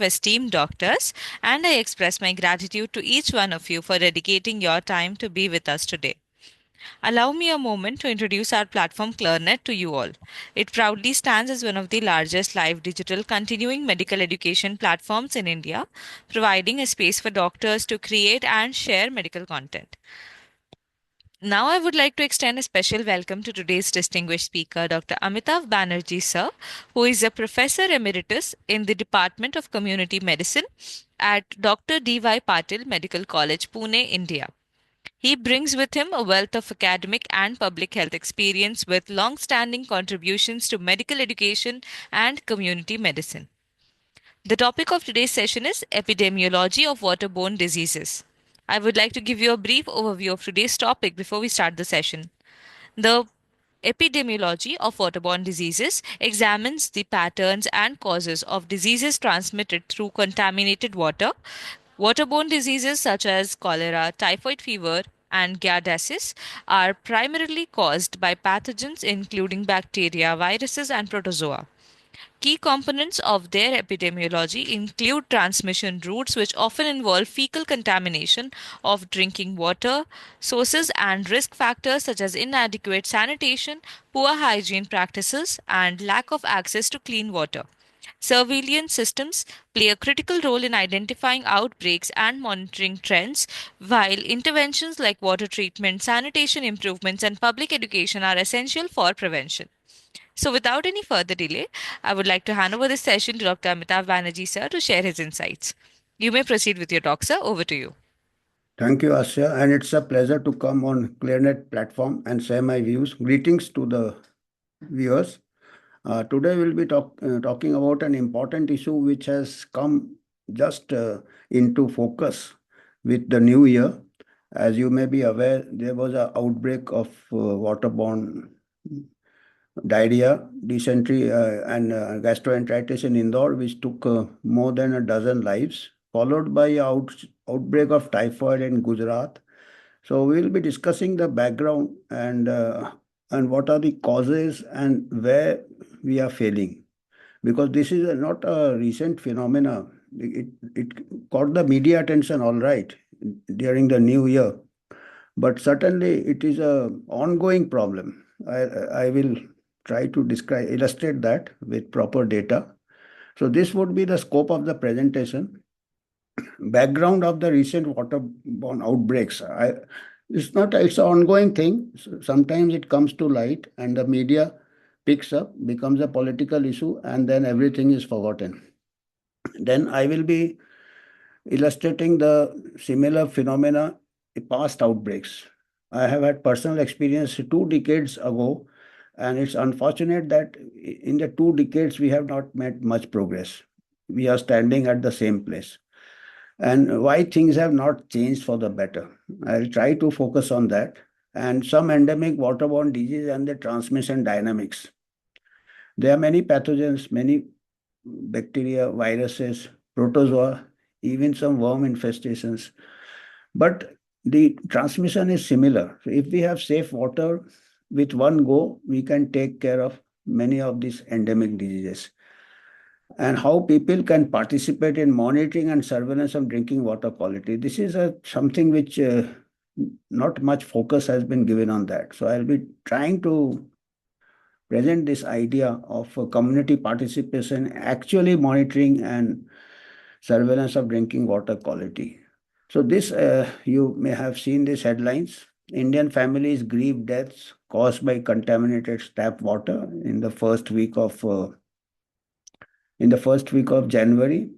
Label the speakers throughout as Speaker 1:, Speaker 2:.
Speaker 1: of esteemed doctors, and I express my gratitude to each one of you for dedicating your time to be with us today. Allow me a moment to introduce our platform Clirnet to you all. It proudly stands as one of the largest live digital continuing medical education platforms in India, providing a space for doctors to create and share medical content. Now, I would like to extend a special welcome to today's distinguished speaker, Dr. Amitav Banerjee, sir, who is a Professor Emeritus in the Department of Community Medicine at Dr. D.Y. Patil Medical College, Pune, India. He brings with him a wealth of academic and public health experience with long standing contributions to medical education and community medicine. The topic of today's session is Epidemiology of Waterborne Diseases. I would like to give you a brief overview of today's topic before we start the session. The epidemiology of waterborne diseases examines the patterns and causes of diseases transmitted through contaminated water. Waterborne diseases such as cholera, typhoid fever, and giardiasis are primarily caused by pathogens including bacteria, viruses, and protozoa. Key components of their epidemiology include transmission routes, which often involve fecal contamination of drinking water sources, and risk factors such as inadequate sanitation, poor hygiene practices, and lack of access to clean water. Surveillance systems play a critical role in identifying outbreaks and monitoring trends, while interventions like water treatment, sanitation improvements, and public education are essential for prevention. So, without any further delay, I would like to hand over this session to Dr. Amitav Banerjee, sir, to share his insights. You may proceed with your talk, sir. Over to you.
Speaker 2: Thank you, Asya, and it's a pleasure to come on Clirnet platform and share my views. Greetings to the viewers. Today we'll be talking about an important issue which has come just into focus with the new year. As you may be aware, there was an outbreak of waterborne diarrhea, dysentery, and gastroenteritis in Indore, which took more than a dozen lives, followed by outbreak of typhoid in Gujarat. So we will be discussing the background and what are the causes and where we are failing, because this is not a recent phenomena. It got the media attention all right during the new year, but certainly it is a ongoing problem. I will try to illustrate that with proper data. So this would be the scope of the presentation. Background of the recent waterborne outbreaks. It's an ongoing thing. Sometimes it comes to light and the media picks up, becomes a political issue, and then everything is forgotten. Then I will be illustrating the similar phenomena in past outbreaks. I have had personal experience 2 decades ago, and it's unfortunate that in the 2 decades we have not made much progress. We are standing at the same place. And why things have not changed for the better. I'll try to focus on that and some endemic waterborne disease and the transmission dynamics. There are many pathogens, many bacteria, viruses, protozoa, even some worm infestations. But the transmission is similar. So if we have safe water, with one go, we can take care of many of these endemic diseases. And how people can participate in monitoring and surveillance of drinking water quality. This is something which not much focus has been given on that. So I'll be trying to present this idea of community participation, actually monitoring and surveillance of drinking water quality. So this, you may have seen these headlines. Indian families grieve deaths caused by contaminated tap water in the first week of January,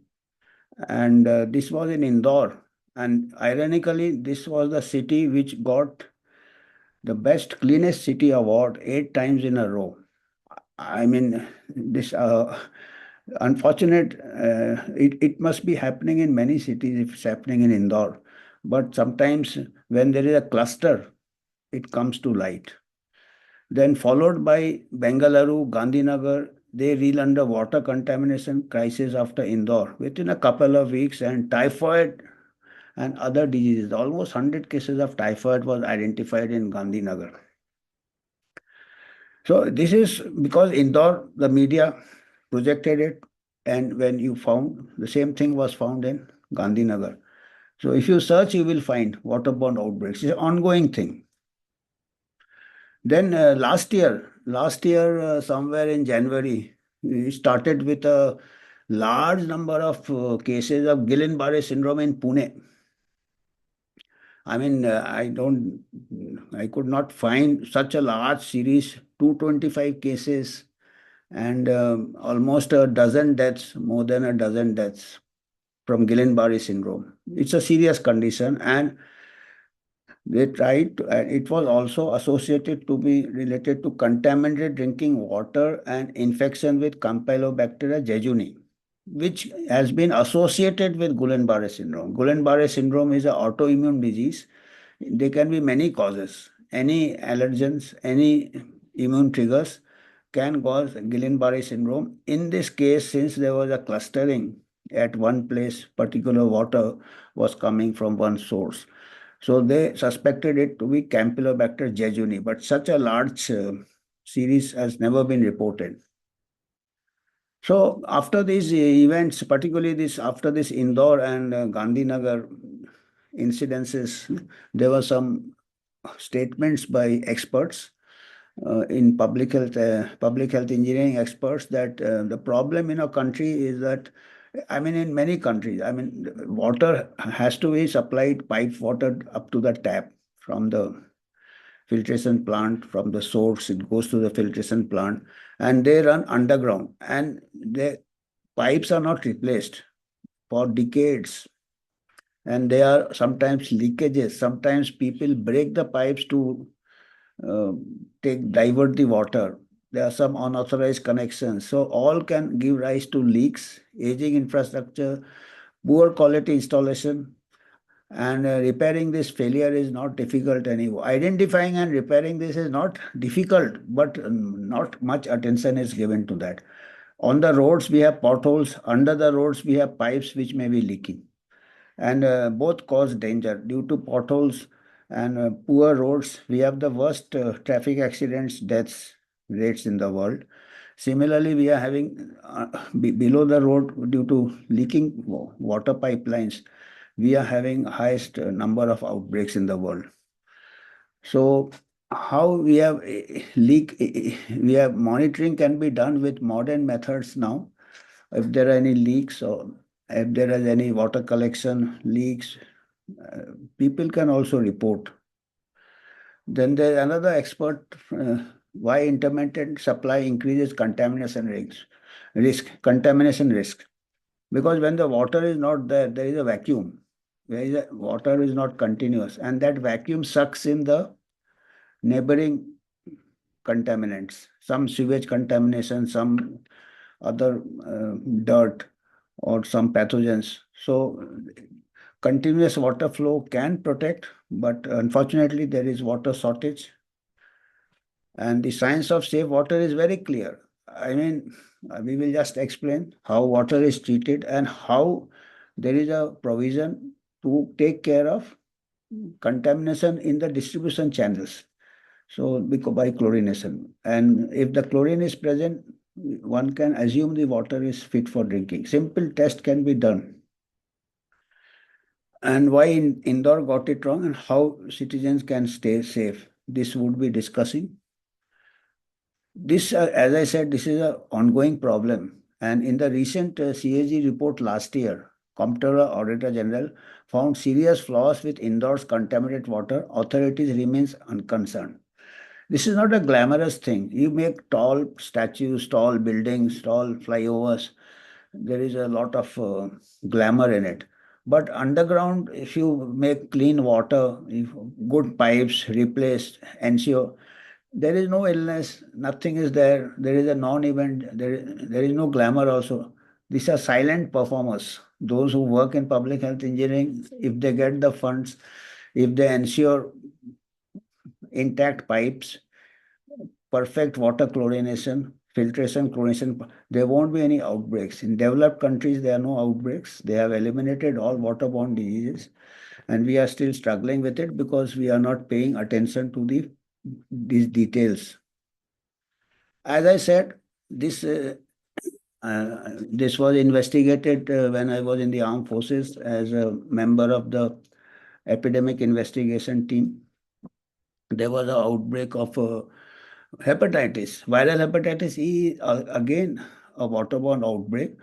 Speaker 2: and this was in Indore. And ironically, this was the city which got the best cleanest city award 8 times in a row. I mean, this unfortunate. It must be happening in many cities if it's happening in Indore, but sometimes when there is a cluster, it comes to light. Then followed by Bengaluru, Gandhinagar, they reel under water contamination crisis after Indore within a couple of weeks, and typhoid and other diseases. Almost 100 cases of typhoid was identified in Gandhinagar. So this is because Indore, the media projected it, And when you found, the same thing was found in Gandhinagar. So if you search, you will find waterborne outbreaks. It's an ongoing thing. Then last year, somewhere in January, we started with a large number of cases of Guillain-Barré syndrome in Pune. I mean, I could not find such a large series, 225 cases and almost a dozen deaths, more than a dozen deaths from Guillain-Barré syndrome. It's a serious condition, and they tried to, and it was also associated to be related to contaminated drinking water and infection with Campylobacter jejuni, which has been associated with Guillain-Barré syndrome. Guillain-Barré syndrome is an autoimmune disease. There can be many causes. Any allergens, any immune triggers can cause Guillain-Barré syndrome. In this case, since there was a clustering at one place, particular water was coming from one source. So they suspected it to be Campylobacter jejuni, but such a large series has never been reported. So after these events, particularly this after this Indore and Gandhinagar incidences, there were some statements by experts in public health engineering experts that the problem in our country is that, I mean, in many countries, I mean, water has to be supplied piped water up to the tap from the filtration plant, from the source, it goes to the filtration plant, and they run underground, and the pipes are not replaced for decades, and there are sometimes leakages. Sometimes people break the pipes to uh, divert the water. There are some unauthorized connections. So all can give rise to leaks, aging infrastructure, poor quality installation, and repairing this failure is not difficult anymore. Identifying and repairing this is not difficult, but not much attention is given to that. On the roads, we have potholes. Under the roads, we have pipes which may be leaking, and both cause danger due to potholes and poor roads. We have the worst traffic accidents deaths rates in the world. Similarly, we are having below the road, due to leaking water pipelines, we are having highest number of outbreaks in the world. So how we have we have monitoring can be done with modern methods now. If there are any leaks, or if there is any water collection leaks, people can also report. Then there's another expert, why intermittent supply increases contamination risk. Because when the water is not there, there is a vacuum. Water is not continuous, and that vacuum sucks in the neighboring contaminants, some sewage contamination, some other dirt, or some pathogens. So continuous water flow can protect, but unfortunately there is water shortage. And the science of safe water is very clear. I mean, we will just explain how water is treated and how there is a provision to take care of contamination in the distribution channels. So by chlorination. And if the chlorine is present, one can assume the water is fit for drinking. Simple test can be done. And why Indore got it wrong and how citizens can stay safe. This would be discussing. This, as I said, this is an ongoing problem. And in the recent CAG report last year, Comptroller Auditor General found serious flaws with Indore's contaminated water. Authorities remains unconcerned. This is not a glamorous thing. You make tall statues, tall buildings, tall flyovers. There is a lot of glamour in it. But underground, if you make clean water, if good pipes replaced, ensure there is no illness, nothing is there. There is a non-event. There is no glamour also. These are silent performers. Those who work in public health engineering, if they get the funds, if they ensure intact pipes, perfect water chlorination, filtration, chlorination, there won't be any outbreaks. In developed countries, there are no outbreaks. They have eliminated all waterborne diseases, and we are still struggling with it because we are not paying attention to these details. As I said, this This was investigated when I was in the armed forces as a member of the epidemic investigation team. There was an outbreak of hepatitis, viral hepatitis E, again a waterborne outbreak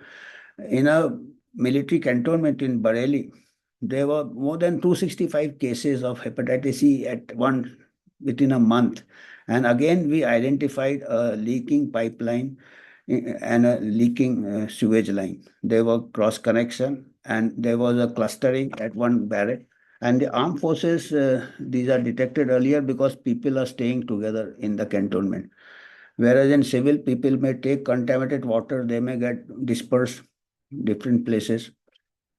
Speaker 2: in a military cantonment in Bareilly. There were more than 265 cases of hepatitis E at one within a month. And again, we identified a leaking pipeline and a leaking sewage line. There were cross connection and there was a clustering at one barrack. And the armed forces, these are detected earlier because people are staying together in the cantonment. Whereas in civil, people may take contaminated water, they may get dispersed different places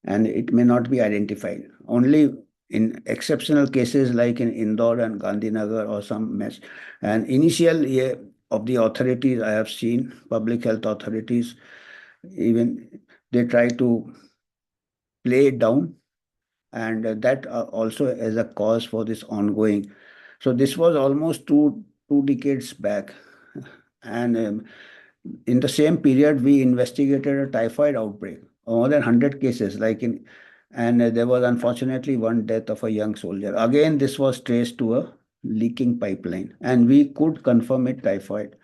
Speaker 2: and it may not be identified. Only in exceptional cases like in Indore and Gandhinagar or some mess. And initial of the authorities, I have seen public health authorities, even they try to play it down and that also as a cause for this ongoing. So this was almost two decades back. And in the same period, we investigated a typhoid outbreak, more than 100 cases, and there was unfortunately one death of a young soldier. Again, this was traced to a leaking pipeline, and we could confirm it typhoid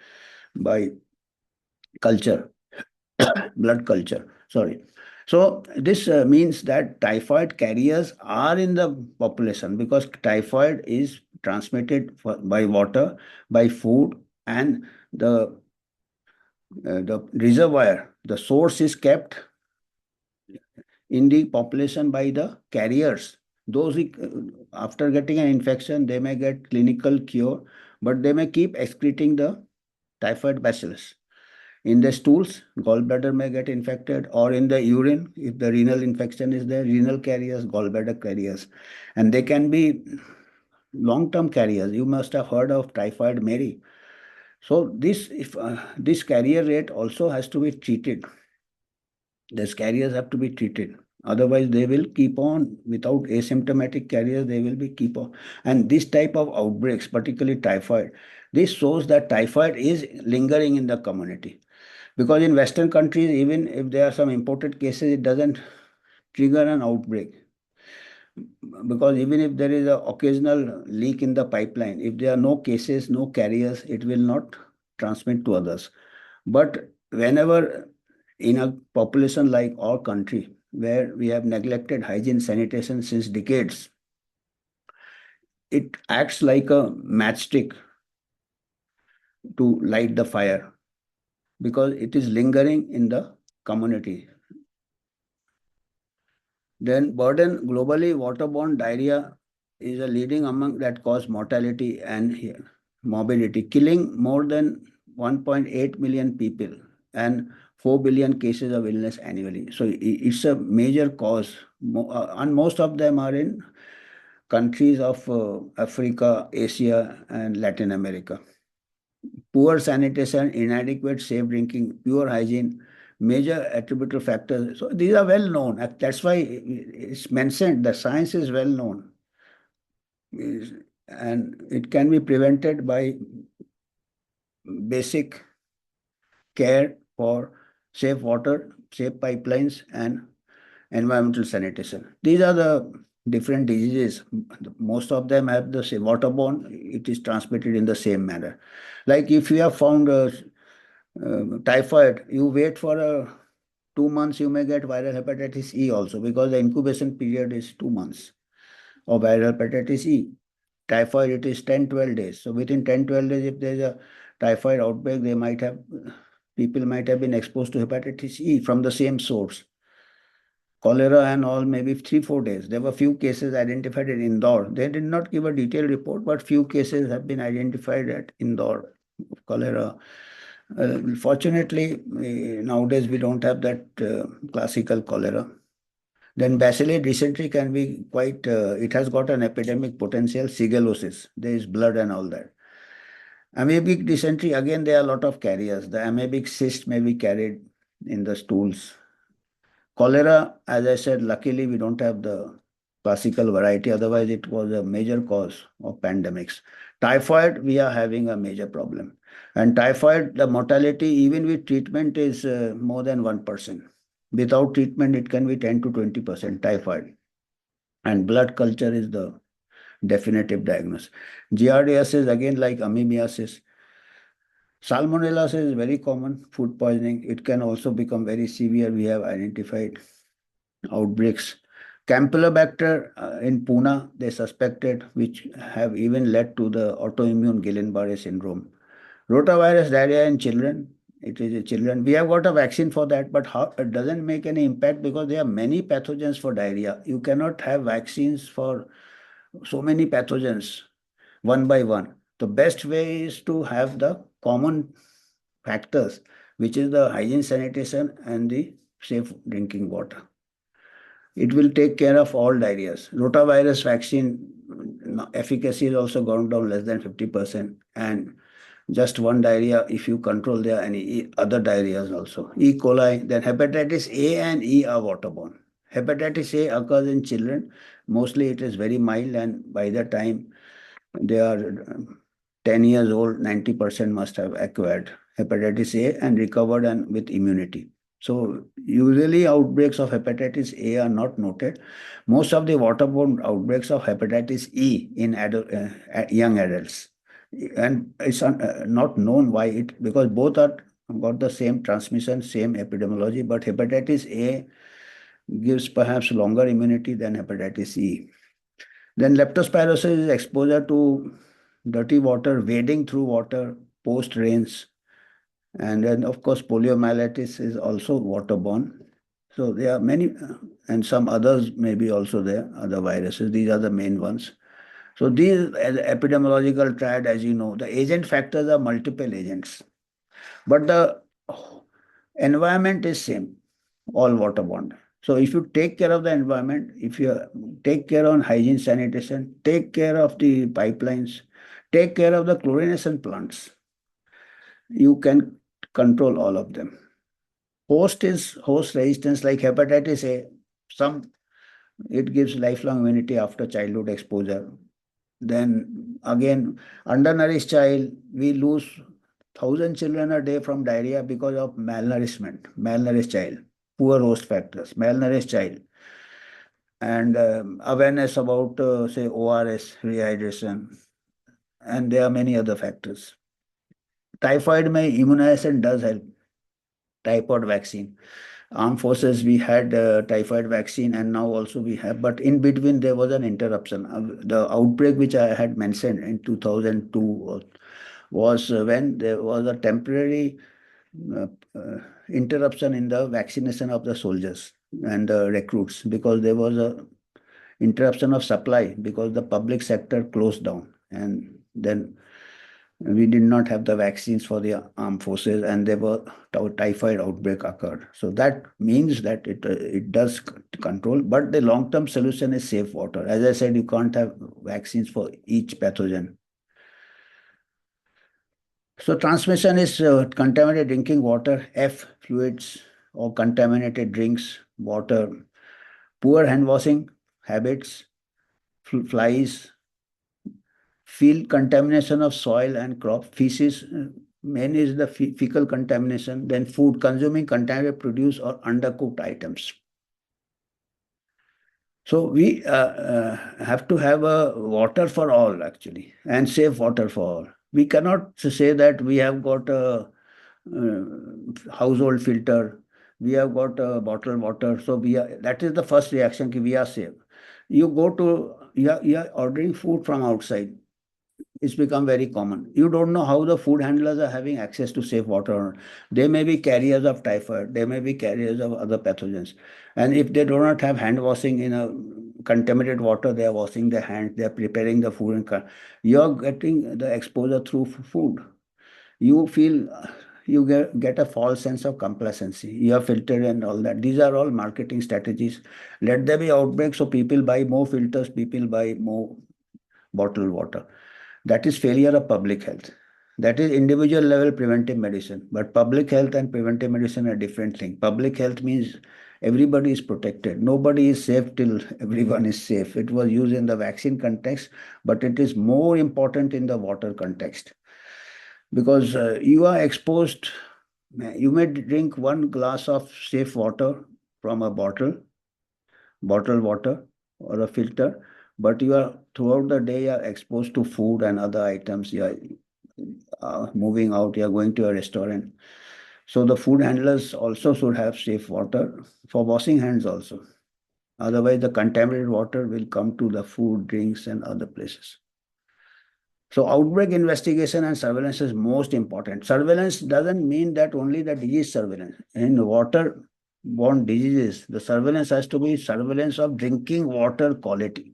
Speaker 2: by culture, blood culture. Sorry. So this means that typhoid carriers are in the population because typhoid is transmitted by water, by food, and the reservoir, the source is kept in the population by the carriers. Those after getting an infection, they may get clinical cure, but they may keep excreting the typhoid bacillus. In the stools, gallbladder may get infected, or in the urine, if the renal infection is there, renal carriers, gallbladder carriers, and they can be long-term carriers. You must have heard of typhoid Mary. So this, if this carrier rate also has to be treated. These carriers have to be treated. Otherwise, they will keep on without asymptomatic carriers. They will be keep on, and this type of outbreaks, particularly typhoid, this shows that typhoid is lingering in the community. Because in Western countries, even if there are some imported cases, it doesn't trigger an outbreak. Because even if there is an occasional leak in the pipeline, if there are no cases, no carriers, it will not transmit to others. But whenever in a population like our country, where we have neglected hygiene sanitation since decades, it acts like a matchstick to light the fire because it is lingering in the community. Then burden globally, waterborne diarrhea is a leading among that cause mortality and morbidity, killing more than 1.8 million people and 4 billion cases of illness annually. So it's a major cause, and most of them are in countries of Africa, Asia, and Latin America. Poor sanitation, inadequate safe drinking, poor hygiene, major attributable factors. So these are well known. That's why it's mentioned. The science is well known, and it can be prevented by basic care for safe water, safe pipelines, and environmental sanitation. These are the different diseases. Most of them have the same waterborne. It is transmitted in the same manner. Like if you have found typhoid, you wait for 2 months, you may get viral hepatitis E also because the incubation period is 2 months of viral hepatitis E. Typhoid, it is 10, 12 days. So within 10, 12 days, if there's a typhoid outbreak, people might have been exposed to hepatitis E from the same source. Cholera and all, maybe 3, 4 days. There were few cases identified in Indore. They did not give a detailed report, but few cases have been identified at Indore, cholera. Fortunately, nowadays we don't have that classical cholera. Then bacillus dysentery can be quite, it has got an epidemic potential, shigellosis. There is blood and all that. Amoebic dysentery, again, there are a lot of carriers. The amoebic cyst may be carried in the stools. Cholera, as I said, luckily we don't have the classical variety. Otherwise, it was a major cause of pandemics. Typhoid, we are having a major problem. And typhoid, the mortality even with treatment is more than 1%. Without treatment, it can be 10 to 20% typhoid. And blood culture is the definitive diagnosis. Giardiasis is again like amoebiasis. Salmonella is very common, food poisoning. It can also become very severe. We have identified outbreaks. Campylobacter in Pune, they suspected, which have even led to the autoimmune Guillain-Barré syndrome. Rotavirus diarrhea in children, it is in children. We have got a vaccine for that, but how, it doesn't make any impact because there are many pathogens for diarrhea. You cannot have vaccines for so many pathogens one by one. The best way is to have the common factors, which is the hygiene, sanitation, and the safe drinking water. It will take care of all diarrheas. Rotavirus vaccine efficacy is also gone down less than 50%. And just one diarrhea, if you control there are any other diarrheas also. E. coli, then hepatitis A and E are waterborne. Hepatitis A occurs in children. Mostly it is very mild, and by the time they are 10 years old, 90% must have acquired hepatitis A and recovered and with immunity. So usually outbreaks of hepatitis A are not noted. Most of the waterborne outbreaks of hepatitis E in young adults. And it's not known why it, because both are got the same transmission, same epidemiology, but hepatitis A gives perhaps longer immunity than hepatitis E. Then leptospirosis is exposure to dirty water, wading through water post rains. And then, of course, poliomyelitis is also waterborne. So there are many, and some others may be also there, other viruses. These are the main ones. So these epidemiological triad, as you know, the agent factors are multiple agents, but the environment is same, all waterborne. So if you take care of the environment, if you take care on hygiene, sanitation, take care of the pipelines, take care of the chlorination plants, you can control all of them. Host is host resistance like hepatitis A. Some it gives lifelong immunity after childhood exposure. Then again, undernourished child, we lose 1,000 children a day from diarrhea because of malnourishment. Malnourished child, poor host factors, malnourished child, and awareness about say ORS, rehydration, and there are many other factors. Typhoid may immunization does help. Typhoid vaccine. Armed forces, we had typhoid vaccine, and now also we have. But in between, there was an interruption. The outbreak which I had mentioned in 2002 was when there was a temporary uh, uh, interruption in the vaccination of the soldiers and the recruits because there was a interruption of supply because the public sector closed down, and then we did not have the vaccines for the armed forces, and there were typhoid outbreak occurred. So that means that it does control, but the long term solution is safe water. As I said, you can't have vaccines for each pathogen. So transmission is contaminated drinking water, F fluids or contaminated drinks, water, poor hand washing habits, flies, field contamination of soil and crop, feces, main is the fecal contamination, then food, consuming contaminated produce or undercooked items. So we have to have a water for all actually, and safe water for all. We cannot say that we have got a household filter, we have got a bottled water, so we are, that is the first reaction ki we are safe. You go to, you are ordering food from outside. It's become very common. You don't know how the food handlers are having access to safe water or not. They may be carriers of typhoid, they may be carriers of other pathogens. And if they do not have hand washing in a contaminated water, they are washing their hands, they are preparing the food. You're getting the exposure through food. You feel you get a false sense of complacency. You are filtered and all that. These are all marketing strategies. Let there be outbreaks so people buy more filters, people buy more bottled water. That is failure of public health. That is individual level preventive medicine. But public health and preventive medicine are different things. Public health means everybody is protected. Nobody is safe till everyone is safe. It was used in the vaccine context, but it is more important in the water context. because you are exposed. You may drink one glass of safe water from a bottled water or a filter, but you are throughout the day you are exposed to food and other items. You are moving out, you are going to a restaurant. So the food handlers also should have safe water for washing hands also. Otherwise, the contaminated water will come to the food, drinks, and other places. So outbreak investigation and surveillance is most important. Surveillance doesn't mean that only the disease surveillance. In water-borne diseases, the surveillance has to be surveillance of drinking water quality.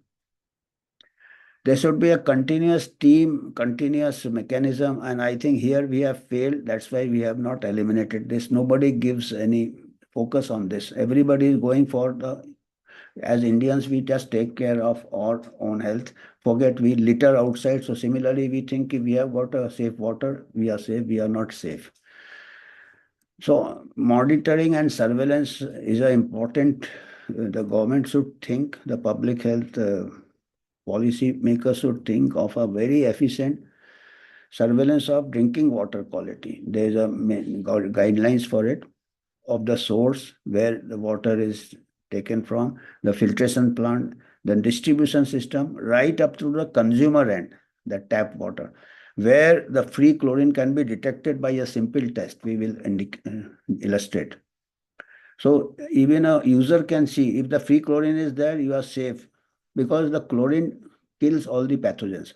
Speaker 2: There should be a continuous team, continuous mechanism, and I think here we have failed. That's why we have not eliminated this. Nobody gives any focus on this. Everybody is going for the, as Indians, we just take care of our own health. Forget we litter outside. So similarly, we think if we have got a safe water, we are safe, we are not safe. So monitoring and surveillance is a important, the government should think, the public health policy makers should think of a very efficient surveillance of drinking water quality. There is a guidelines for it, of the source where the water is taken from, the filtration plant, the distribution system, right up to the consumer end, the tap water, where the free chlorine can be detected by a simple test. We will illustrate. So even a user can see if the free chlorine is there, you are safe because the chlorine kills all the pathogens.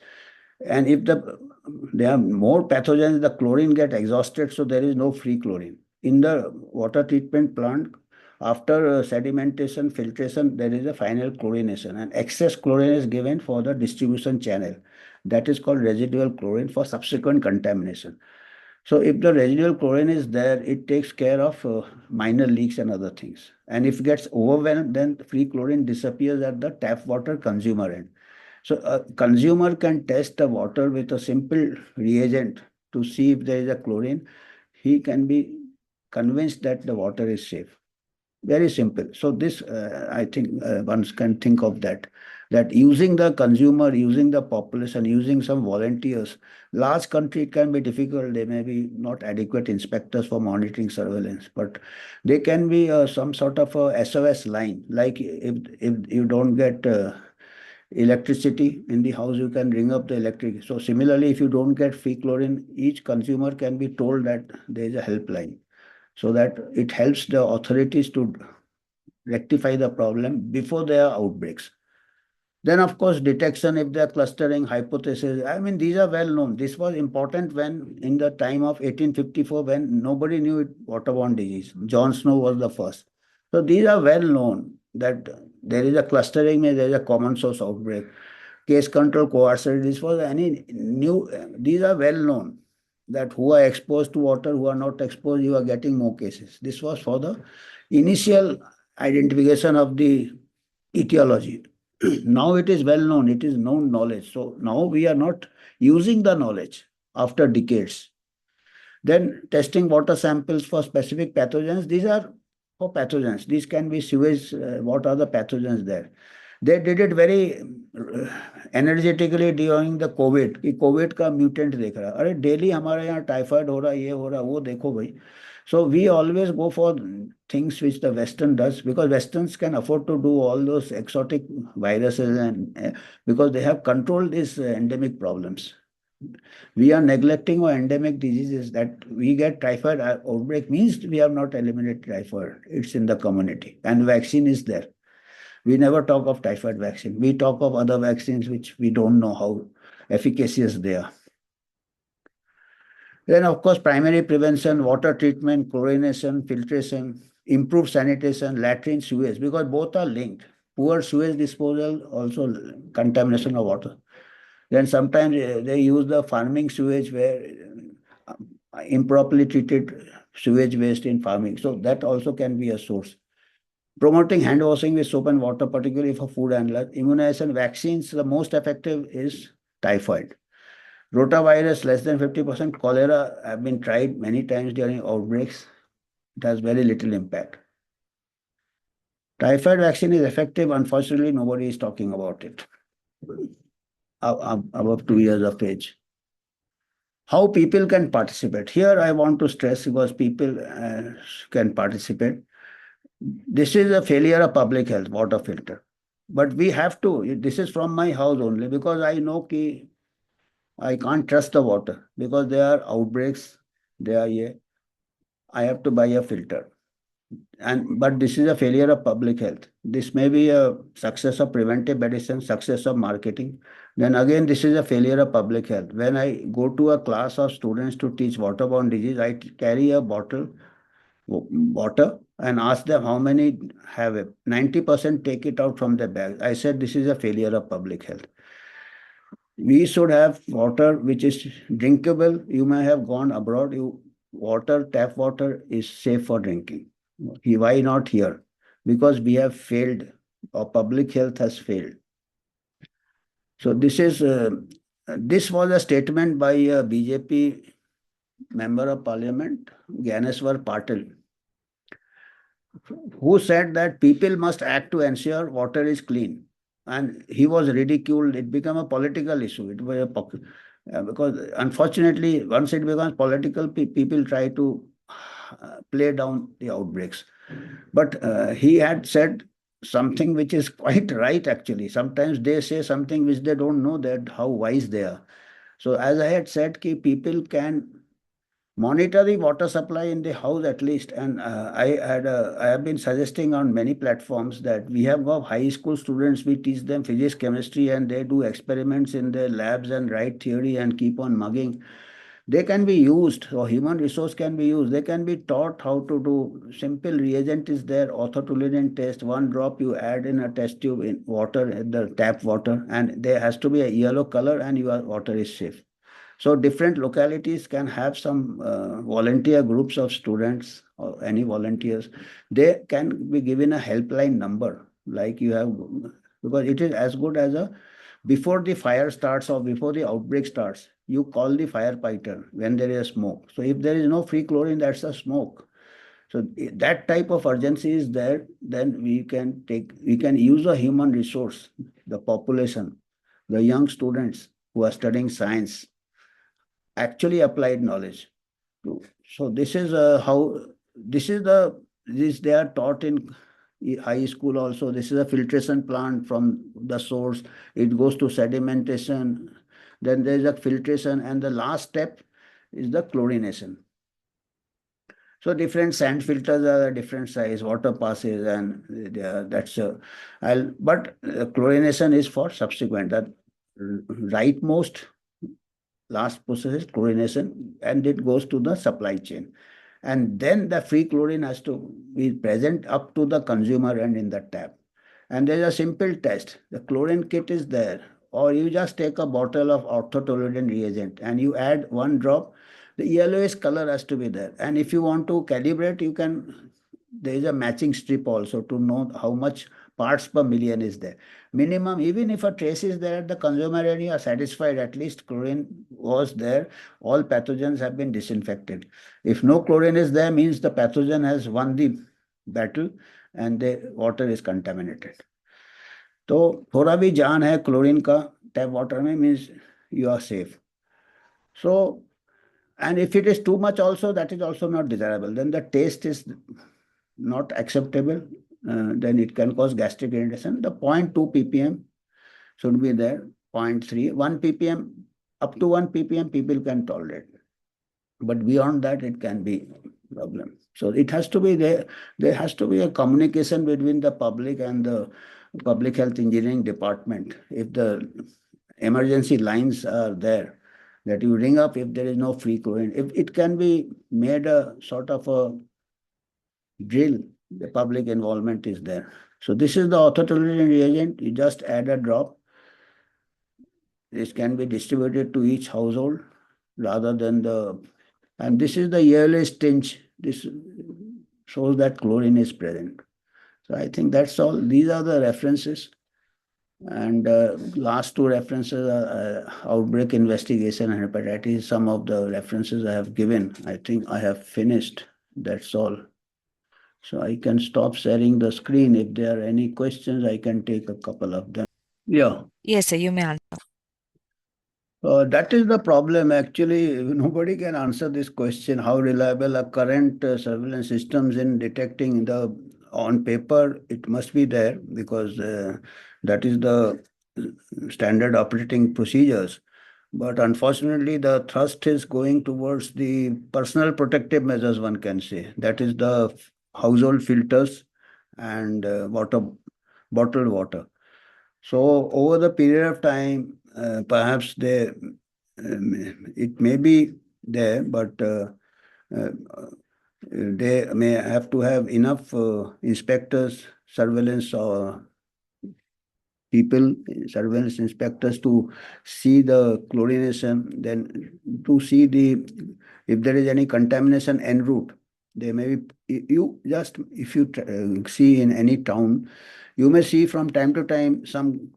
Speaker 2: And if there are more pathogens, the chlorine get exhausted, so there is no free chlorine. In the water treatment plant, after sedimentation, filtration, there is a final chlorination, and excess chlorine is given for the distribution channel. That is called residual chlorine for subsequent contamination. So if the residual chlorine is there, it takes care of minor leaks and other things. And if it gets overwhelmed, then free chlorine disappears at the tap water consumer end. So a consumer can test the water with a simple reagent to see if there is a chlorine. He can be convinced that the water is safe. Very simple. So this, I think one can think of that, that using the consumer, using the population, using some volunteers. Large country, it can be difficult. They may be not adequate inspectors for monitoring surveillance, but they can be some sort of a SOS line. Like if you don't get electricity in the house, you can ring up the electric. So similarly, if you don't get free chlorine, each consumer can be told that there is a helpline, so that it helps the authorities to rectify the problem before there are outbreaks. Then, of course, detection if they are clustering hypothesis. I mean, these are well known. This was important when in the time of 1854, when nobody knew it, waterborne disease. John Snow was the first. So these are well known that there is a clustering, there is a common source outbreak. Case control, coercion, this was any new, these are well known that who are exposed to water, who are not exposed, you are getting more cases. This was for the initial identification of the etiology. Now it is well known, it is known knowledge. So now we are not using the knowledge after decades. Then testing water samples for specific pathogens. These are for pathogens. These can be sewage. What are the pathogens there? They did it very energetically during the COVID. कि COVID का mutant देख रहा है. अरे daily हमारे यहाँ typhoid हो रहा है, ये हो रहा है, वो देखो भाई. So we always go for things which the Western does, because Westerns can afford to do all those exotic viruses, and because they have controlled these endemic problems. We are neglecting our endemic diseases. That we get typhoid outbreak means we have not eliminated typhoid. It's in the community and vaccine is there. We never talk of typhoid vaccine. We talk of other vaccines which we don't know how efficacious they are. Then, of course, primary prevention, water treatment, chlorination, filtration, improved sanitation, latrine, sewage, because both are linked. Poor sewage disposal, also contamination of water. Then sometimes they use the farming sewage where improperly treated sewage waste in farming. So that also can be a source. Promoting hand washing with soap and water, particularly for food handlers. Immunization, vaccines, the most effective is typhoid. Rotavirus, less than 50%. Cholera have been tried many times during outbreaks. It has very little impact. Typhoid vaccine is effective. Unfortunately, nobody is talking about it above 2 years of age. How people can participate. Here I want to stress, because people can participate. This is a failure of public health, water filter. But we have to, this is from my house only, because I know ki I can't trust the water, because there are outbreaks. There are, yeah, I have to buy a filter. And but this is a failure of public health. This may be a success of preventive medicine, success of marketing. Then again, this is a failure of public health. When I go to a class of students to teach waterborne disease, I carry a bottle water and ask them how many have it. 90% take it out from their bag. I said this is a failure of public health. We should have water which is drinkable. You may have gone abroad. Water, tap water is safe for drinking. Why not here? Because we have failed, or public health has failed. So this was a statement by a BJP member of parliament, Gyaneswar Patil, who said that people must act to ensure water is clean. And he was ridiculed. It became a political issue. It was because unfortunately, once it becomes political, people try to play down the outbreaks. But he had said something which is quite right, actually. Sometimes they say something which they don't know that how wise they are. So as I had said, people can monitor the water supply in the house at least. And I have been suggesting on many platforms that we have got high school students. We teach them physics, chemistry, and they do experiments in their labs and write theory and keep on mugging. They can be used, or human resource can be used. They can be taught how to do simple reagent is there, orthotoluene test. One drop you add in a test tube in water, the tap water, and there has to be a yellow color, and your water is safe. So different localities can have some volunteer groups of students or any volunteers. They can be given a helpline number, like you have, because it is as good as a before the fire starts or before the outbreak starts, you call the firefighter when there is smoke. So if there is no free chlorine, that's a smoke. So that type of urgency is there, then we can use a human resource, the population, the young students who are studying science, actually applied knowledge. So this is how this is the this they are taught in high school also. This is a filtration plant from the source. It goes to sedimentation. Then there is a filtration, and the last step is the chlorination. So different sand filters are a different size, water passes, and that's but chlorination is for subsequent. That rightmost last process is chlorination, and it goes to the supply chain. And then the free chlorine has to be present up to the consumer and in the tap. And there's a simple test. The chlorine kit is there, or you just take a bottle of orthotoluene reagent and you add one drop. The yellowish color has to be there. And if you want to calibrate, you can, there is a matching strip also to know how much parts per million is there. Minimum, even if a trace is there at the consumer and you are satisfied, at least chlorine was there, all pathogens have been disinfected. If no chlorine is there, means the pathogen has won the battle and the water is contaminated. तो थोड़ा भी जान है chlorine का tap water में means you are safe. So, and if it is too much also, that is also not desirable. Then the taste is not acceptable. Then it can cause gastric irritation. The 0.2 ppm should be there. 0.3, 1 ppm, up to 1 ppm people can tolerate. But beyond that, it can be problem. So it has to be there. There has to be a communication between the public and the public health engineering department. If the emergency lines are there, that you ring up if there is no free chlorine. If it can be made a sort of a drill, the public involvement is there. So this is the orthotoluene reagent. You just add a drop. This can be distributed to each household rather than the, and this is the yearly tinge. This shows that chlorine is present. So I think that's all. These are the references. And last two references are outbreak investigation and hepatitis. Some of the references I have given. I think I have finished. That's all. So I can stop sharing the screen. If there are any questions, I can take a couple of them. Yeah.
Speaker 1: Yes, sir, you may answer.
Speaker 2: That is the problem. Actually, nobody can answer this question. How reliable are current surveillance systems in detecting the on paper? It must be there because that is the standard operating procedures. But unfortunately, the thrust is going towards the personal protective measures, one can say. That is the household filters and bottled water. So over the period of time, perhaps it may be there, but uh, they may have to have enough inspectors, surveillance or people, surveillance inspectors to see the chlorination, then to see the if there is any contamination en route. They may be, you just if you see in any town, you may see from time to time some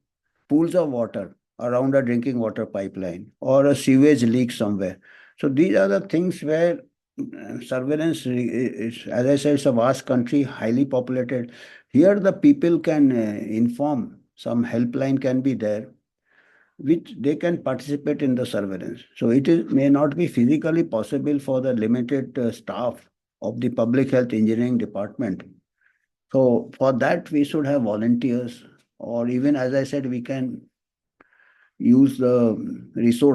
Speaker 2: pools of water around a drinking water pipeline or a sewage leak somewhere. So these are the things where surveillance is, as I said, it's a vast country, highly populated. Here the people can inform, some helpline can be there, which they can participate in the surveillance. So it is, may not be physically possible for the limited staff of the public health engineering department. So for that, we should have volunteers, or even as I said, we can use the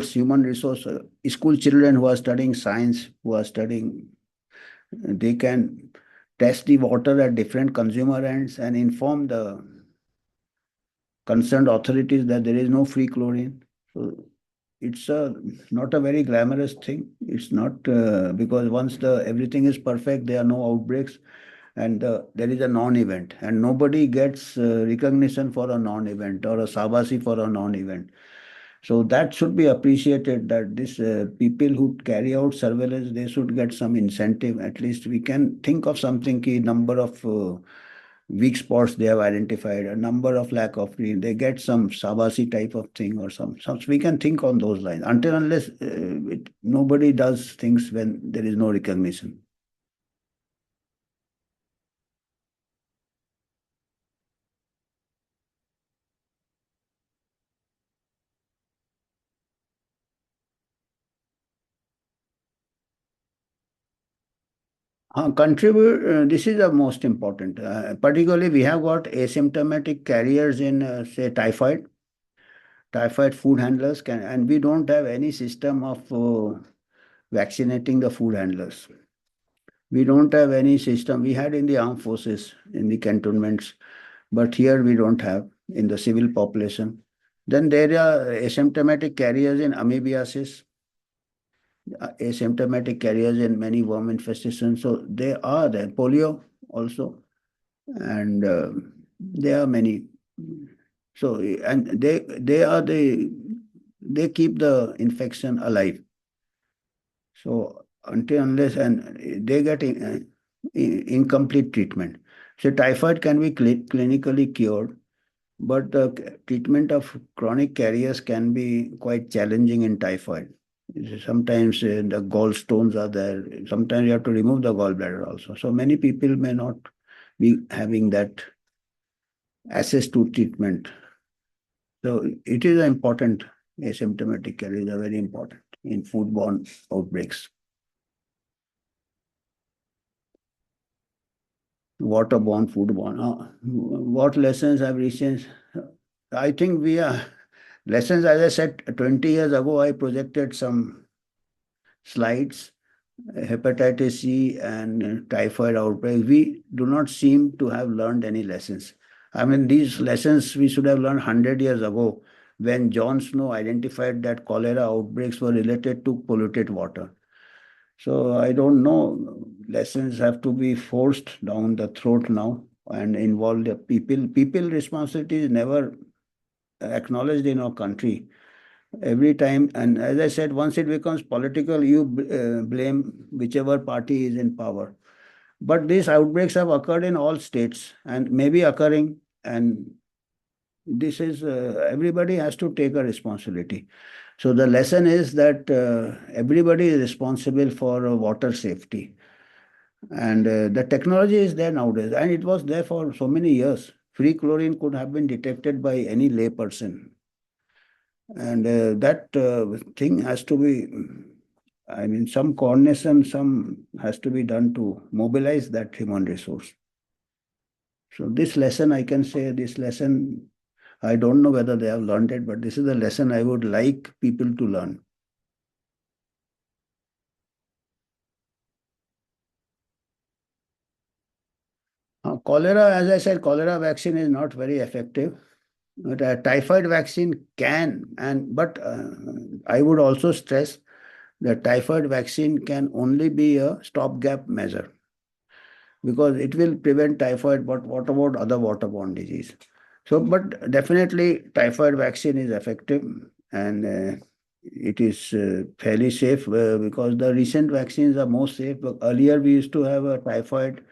Speaker 2: human resource, school children who are studying science, who are studying, they can test the water at different consumer ends and inform the concerned authorities that there is no free chlorine. So it's not a very glamorous thing. It's not because once the everything is perfect, there are no outbreaks, and there is a non-event, and nobody gets recognition for a non-event or a sabasi for a non-event. So that should be appreciated that this people who carry out surveillance, they should get some incentive. At least we can think of something, key number of weak spots they have identified, a number of lack of green. They get some Sabasi type of thing or some we can think on those lines. Until unless nobody does things when there is no recognition. Contribute, this is the most important. Particularly, we have got asymptomatic carriers in, say, typhoid food handlers can, and we don't have any system of vaccinating the food handlers. We don't have any system. We had in the armed forces, in the cantonments, but here we don't have in the civil population. Then there are asymptomatic carriers in amoebiasis, asymptomatic carriers in many worm infestations. So they are there. Polio also, and there are many. So and they keep the infection alive. So until unless and they get incomplete treatment. So typhoid can be clinically cured, but the treatment of chronic carriers can be quite challenging in typhoid. Sometimes the gallstones are there. Sometimes you have to remove the gallbladder also. So many people may not be having that access to treatment. So it is important. Asymptomatic carriers are very important in foodborne outbreaks. Waterborne, foodborne. What lessons have recent? I think we are lessons. As I said, 20 years ago, I projected some slides, hepatitis C and typhoid outbreak. We do not seem to have learned any lessons. I mean, these lessons we should have learned 100 years ago when John Snow identified that cholera outbreaks were related to polluted water. So I don't know. Lessons have to be forced down the throat now and involve the people. People responsibility is never acknowledged in our country. Every time, and as I said, once it becomes political, you blame whichever party is in power. But these outbreaks have occurred in all states and may be occurring, and this is everybody has to take a responsibility. So the lesson is that everybody is responsible for water safety. And the technology is there nowadays, and it was there for so many years. Free chlorine could have been detected by any layperson. And that thing has to be, I mean, some coordination, some has to be done to mobilize that human resource. So this lesson, I can say, this lesson, I don't know whether they have learned it, but this is the lesson I would like people to learn. Cholera, as I said, cholera vaccine is not very effective. But a typhoid vaccine can, and but I would also stress that typhoid vaccine can only be a stopgap measure because it will prevent typhoid. But what about other waterborne disease? So, but definitely typhoid vaccine is effective and it is fairly safe because the recent vaccines are more safe. But earlier we used to have a typhoid,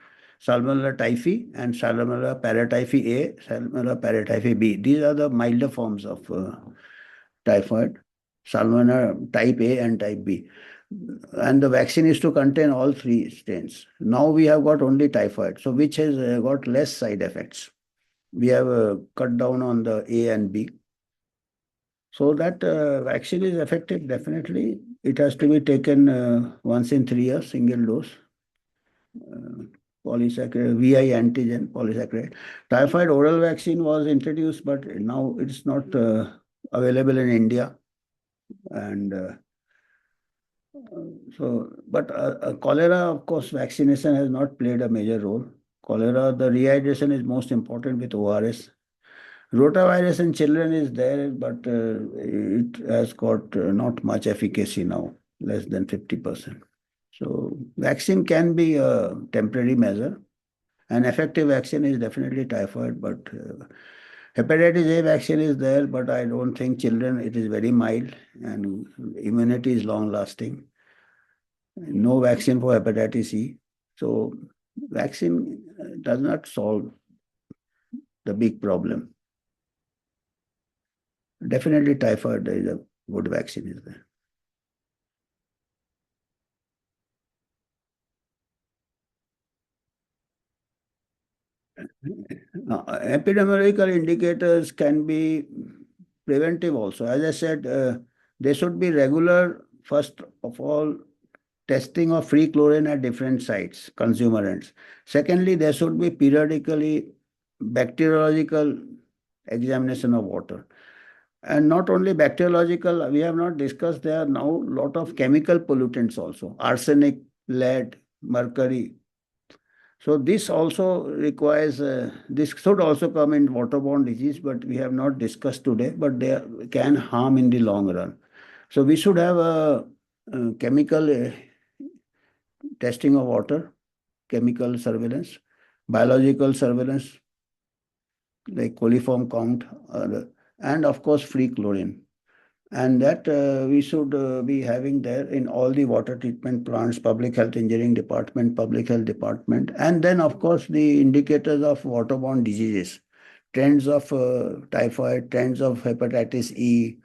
Speaker 2: Salmonella typhi and Salmonella paratyphi A, Salmonella paratyphi B. These are the milder forms of typhoid, Salmonella type A and type B. And the vaccine is to contain all three strains. Now we have got only typhoid, so which has got less side effects. We have cut down on the A and B. So that vaccine is effective, definitely. It has to be taken once in 3 years, single dose. Uh, Polysaccharide, VI antigen polysaccharide. Typhoid oral vaccine was introduced, but now it's not available in India. And but cholera, of course, vaccination has not played a major role. Cholera, the rehydration is most important with ORS. Rotavirus in children is there, but it has got not much efficacy now, less than 50%. So vaccine can be a temporary measure. An effective vaccine is definitely typhoid, but hepatitis A vaccine is there, but I don't think children, it is very mild and immunity is long lasting. No vaccine for hepatitis E. So vaccine does not solve the big problem. Definitely typhoid is a good vaccine is there. Epidemiological indicators can be preventive also. As I said, they should be regular, first of all, testing of free chlorine at different sites, consumer ends. Secondly, there should be periodically bacteriological examination of water. And not only bacteriological, we have not discussed, there are now a lot of chemical pollutants also, arsenic, lead, mercury. So this also requires, this should also come in waterborne disease, but we have not discussed today, but they can harm in the long run. So we should have a chemical testing of water, chemical surveillance, biological surveillance, like coliform count, and of course free chlorine. And that we should be having there in all the water treatment plants, public health engineering department, public health department, and then of course the indicators of waterborne diseases, trends of typhoid, trends of hepatitis E,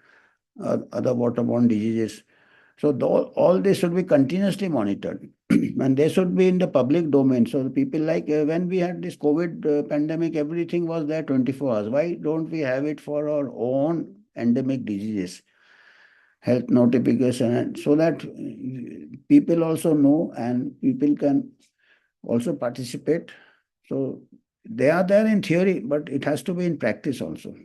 Speaker 2: other waterborne diseases. So all this should be continuously monitored, and they should be in the public domain. So the people like when we had this COVID pandemic, everything was there 24 hours. Why don't we have it for our own endemic diseases? Health notification, and so that people also know and people can also participate. So they are there in theory, but it has to be in practice also.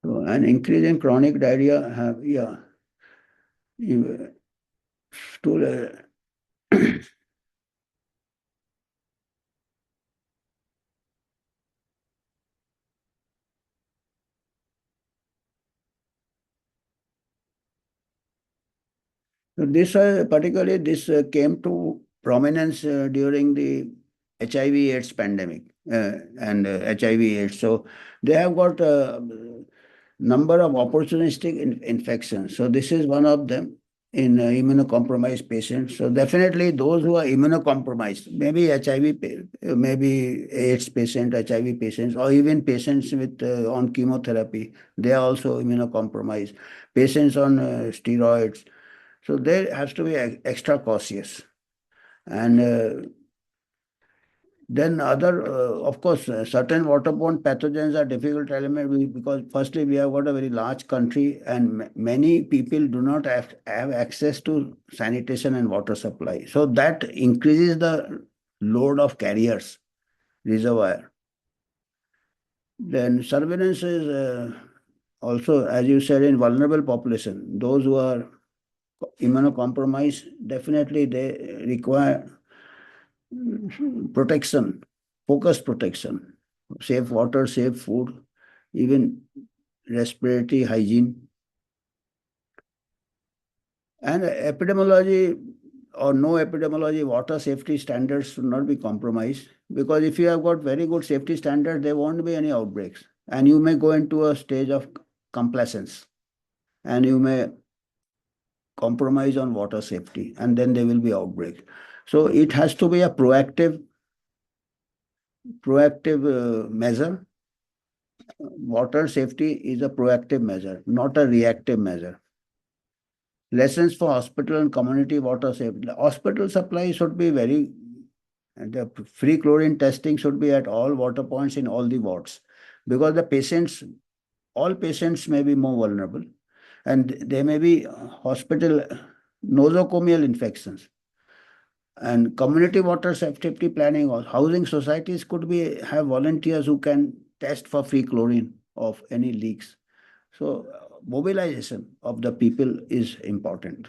Speaker 2: So an increase in chronic diarrhea have, yeah, stool, so this particularly this came to prominence during the HIV/AIDS pandemic and HIV/AIDS. So they have got number of opportunistic infections. So this is one of them in immunocompromised patients. So definitely those who are immunocompromised, maybe HIV, maybe AIDS patient, HIV patients, or even patients with on chemotherapy, they are also immunocompromised. Patients on steroids. So there has to be extra cautious. And then of course, certain waterborne pathogens are difficult to eliminate because firstly, we have got a very large country and many people do not have access to sanitation and water supply. So that increases the load of carriers, reservoir. Then surveillance is also, as you said, in vulnerable population. Those who are immunocompromised, definitely they require protection, focused protection, safe water, safe food, even respiratory hygiene. And epidemiology or no epidemiology, water safety standards should not be compromised because if you have got very good safety standards, there won't be any outbreaks. And you may go into a stage of complacence and you may compromise on water safety and then there will be outbreak. So it has to be a proactive measure. Water safety is a proactive measure, not a reactive measure. Lessons for hospital and community water safety. Hospital supply should be very, and the free chlorine testing should be at all water points in all the wards because all patients may be more vulnerable and there may be hospital nosocomial infections. And community water safety planning or housing societies could be have volunteers who can test for free chlorine of any leaks. So mobilization of the people is important.